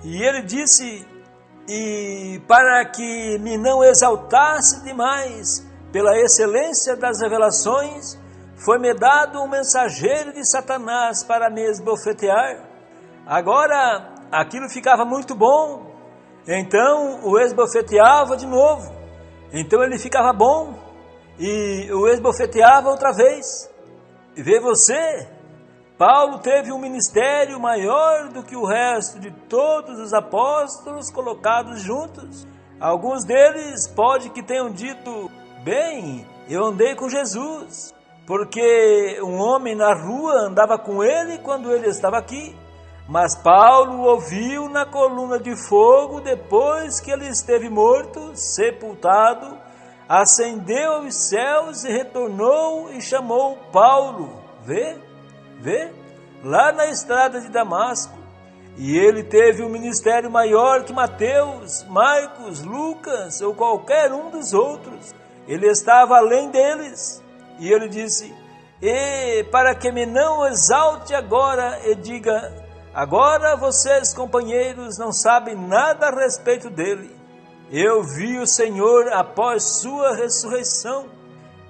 E ele disse, e para que me não exaltasse demais pela excelência das revelações, foi-me dado um mensageiro de Satanás para me esbofetear. Agora, aquilo ficava muito bom, então o esbofeteava de novo. Então ele ficava bom e o esbofeteava outra vez. E vê você, Paulo teve um ministério maior do que o resto de todos os apóstolos colocados juntos. Alguns deles pode que tenham dito, bem, eu andei com Jesus, porque um homem na rua andava com ele quando ele estava aqui. Mas Paulo ouviu na coluna de fogo depois que ele esteve morto, sepultado, ascendeu aos céus e retornou e chamou Paulo. Vê, lá na estrada de Damasco. E ele teve um ministério maior que Mateus, Marcos, Lucas ou qualquer um dos outros. Ele estava além deles. E ele disse, e para que me não exalte agora e diga, agora vocês, companheiros, não sabem nada a respeito dele. Eu vi o Senhor após sua ressurreição.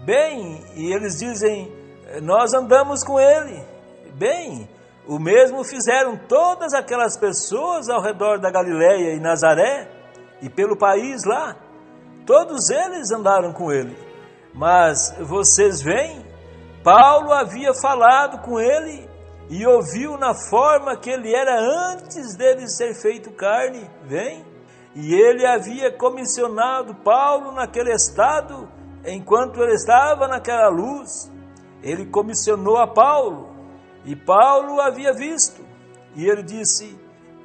Bem, e eles dizem, nós andamos com ele. Bem, o mesmo fizeram todas aquelas pessoas ao redor da Galileia e Nazaré e pelo país lá. Todos eles andaram com ele. Mas vocês veem, Paulo havia falado com ele e ouviu na forma que ele era antes dele ser feito carne, vem? E ele havia comissionado Paulo naquele estado, enquanto ele estava naquela luz. Ele comissionou a Paulo, e Paulo havia visto. E ele disse,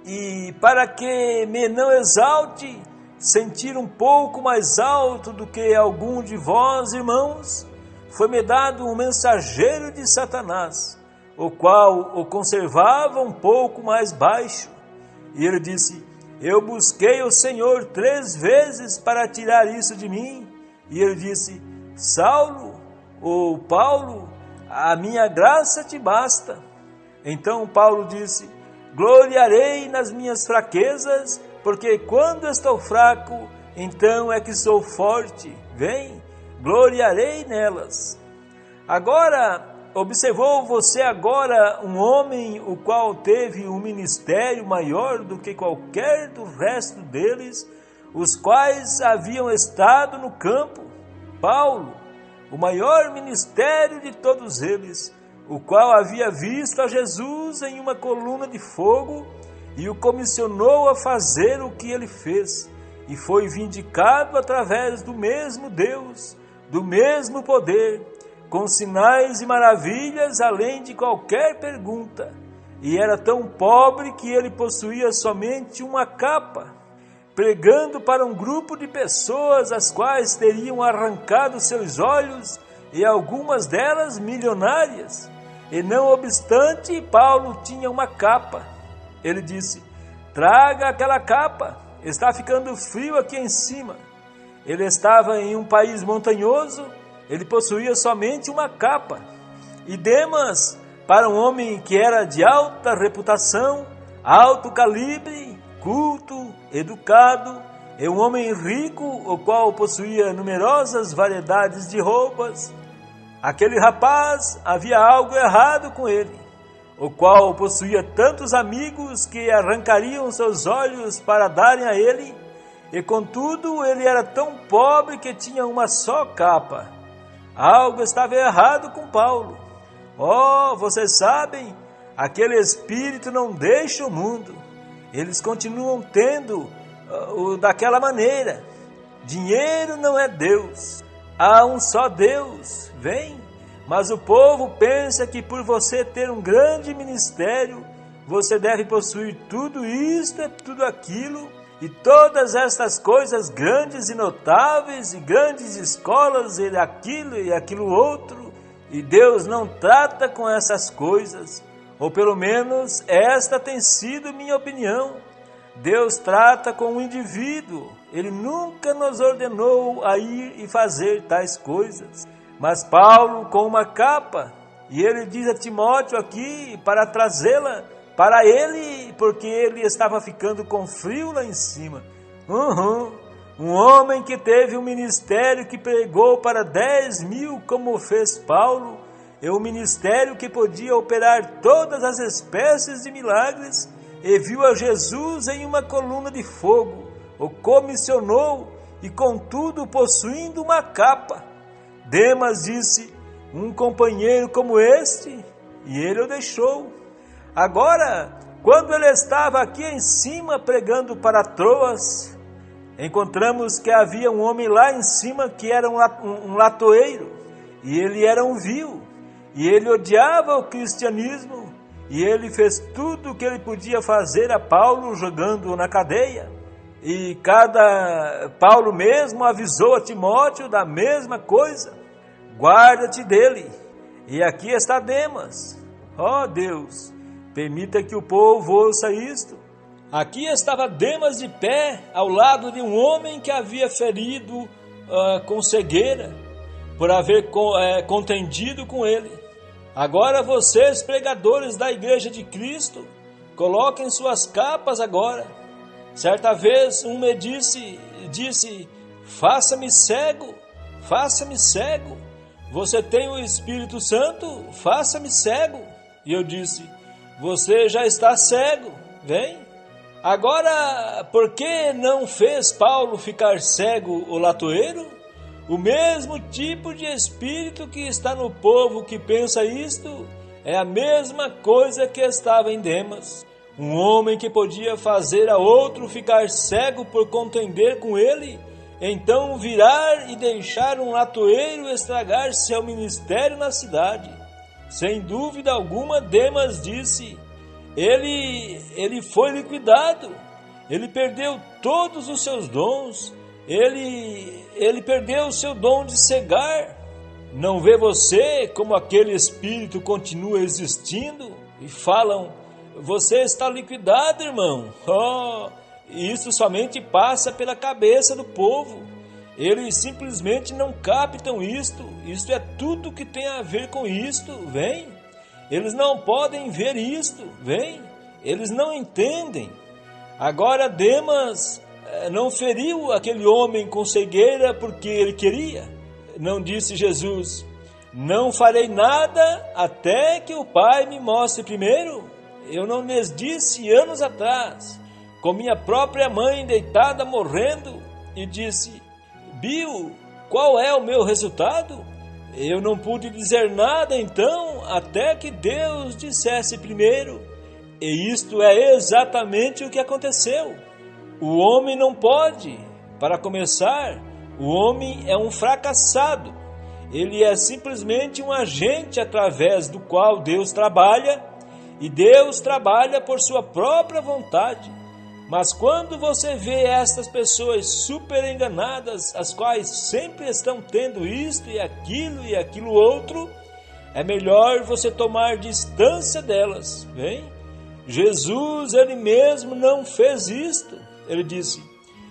e para que me não exalte, sentir um pouco mais alto do que algum de vós, irmãos, foi-me dado um mensageiro de Satanás, o qual o conservava um pouco mais baixo. E ele disse, eu busquei o Senhor 3 vezes para tirar isso de mim. E ele disse, Saulo, ou Paulo, a minha graça te basta. Então Paulo disse, gloriarei nas minhas fraquezas, porque quando estou fraco, então é que sou forte. Vem, gloriarei nelas. Agora, observou você agora um homem o qual teve um ministério maior do que qualquer do resto deles, os quais haviam estado no campo? Paulo, o maior ministério de todos eles, o qual havia visto a Jesus em uma coluna de fogo e o comissionou a fazer o que ele fez, e foi vindicado através do mesmo Deus, do mesmo poder, com sinais e maravilhas além de qualquer pergunta, e era tão pobre que ele possuía somente uma capa, pregando para um grupo de pessoas as quais teriam arrancado seus olhos, e algumas delas milionárias. E não obstante, Paulo tinha uma capa. Ele disse, traga aquela capa, está ficando frio aqui em cima. Ele estava em um país montanhoso, ele possuía somente uma capa. E Demas, para um homem que era de alta reputação, alto calibre, culto, educado, e um homem rico, o qual possuía numerosas variedades de roupas, aquele rapaz havia algo errado com ele, o qual possuía tantos amigos que arrancariam seus olhos para darem a ele, e contudo ele era tão pobre que tinha uma só capa. Algo estava errado com Paulo. Oh, vocês sabem, aquele espírito não deixa o mundo. Eles continuam tendo daquela maneira. Dinheiro não é Deus. Há um só Deus, vem. Mas o povo pensa que por você ter um grande ministério, você deve possuir tudo isto e tudo aquilo, e todas estas coisas grandes e notáveis, e grandes escolas, e aquilo outro, e Deus não trata com essas coisas, ou pelo menos esta tem sido minha opinião. Deus trata com o indivíduo, Ele nunca nos ordenou a ir e fazer tais coisas. Mas Paulo com uma capa, e ele diz a Timóteo aqui, para trazê-la, para ele, porque ele estava ficando com frio lá em cima. Um homem que teve um ministério que pregou para 10.000, como fez Paulo, é um ministério que podia operar todas as espécies de milagres, e viu a Jesus em uma coluna de fogo, o comissionou e, contudo, possuindo uma capa. Demas disse: um companheiro como este, e ele o deixou. Agora, quando ele estava aqui em cima pregando para Troas, encontramos que havia um homem lá em cima que era um latoeiro, e ele era um vil, e ele odiava o cristianismo, e ele fez tudo o que ele podia fazer a Paulo, jogando-o na cadeia. E Paulo mesmo avisou a Timóteo da mesma coisa: guarda-te dele. E aqui está Demas. Ó Deus, permita que o povo ouça isto. Aqui estava Demas de pé, ao lado de um homem que havia ferido com cegueira, por haver contendido com ele. Agora vocês, pregadores da Igreja de Cristo, coloquem suas capas agora. Certa vez um me disse: faça-me cego, faça-me cego. Você tem o Espírito Santo, faça-me cego. E eu disse: você já está cego, vem. Agora, por que não fez Paulo ficar cego o latoeiro? O mesmo tipo de espírito que está no povo que pensa isto é a mesma coisa que estava em Demas. Um homem que podia fazer a outro ficar cego por contender com ele, então virar e deixar um latoeiro estragar seu ministério na cidade. Sem dúvida alguma, Demas disse: ele foi liquidado, ele perdeu todos os seus dons, ele perdeu o seu dom de cegar. Não vê você como aquele espírito continua existindo? E falam: você está liquidado, irmão. Isso somente passa pela cabeça do povo. Eles simplesmente não captam isto. Isto é tudo que tem a ver com isto, vem. Eles não podem ver isto, vem. Eles não entendem. Agora Demas não feriu aquele homem com cegueira porque ele queria. Não disse Jesus: não farei nada até que o Pai me mostre primeiro? Eu não lhes disse anos atrás, com minha própria mãe deitada morrendo, e disse: viu qual é o meu resultado? Eu não pude dizer nada então, até que Deus dissesse primeiro. E isto é exatamente o que aconteceu. O homem não pode. Para começar, o homem é um fracassado. Ele é simplesmente um agente através do qual Deus trabalha, e Deus trabalha por sua própria vontade. Mas quando você vê estas pessoas super enganadas, as quais sempre estão tendo isto e aquilo outro, é melhor você tomar distância delas, vem? Jesus, ele mesmo não fez isto. Ele disse: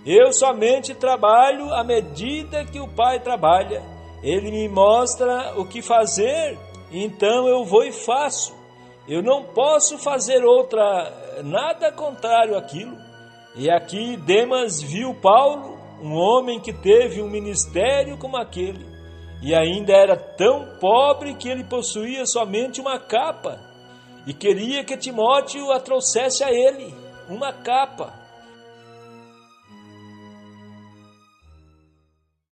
eu somente trabalho à medida que o Pai trabalha. Ele me mostra o que fazer, então eu vou e faço. Eu não posso fazer nada contrário àquilo. E aqui Demas viu Paulo, um homem que teve um ministério como aquele, e ainda era tão pobre que ele possuía somente uma capa, e queria que Timóteo a trouxesse a ele, uma capa.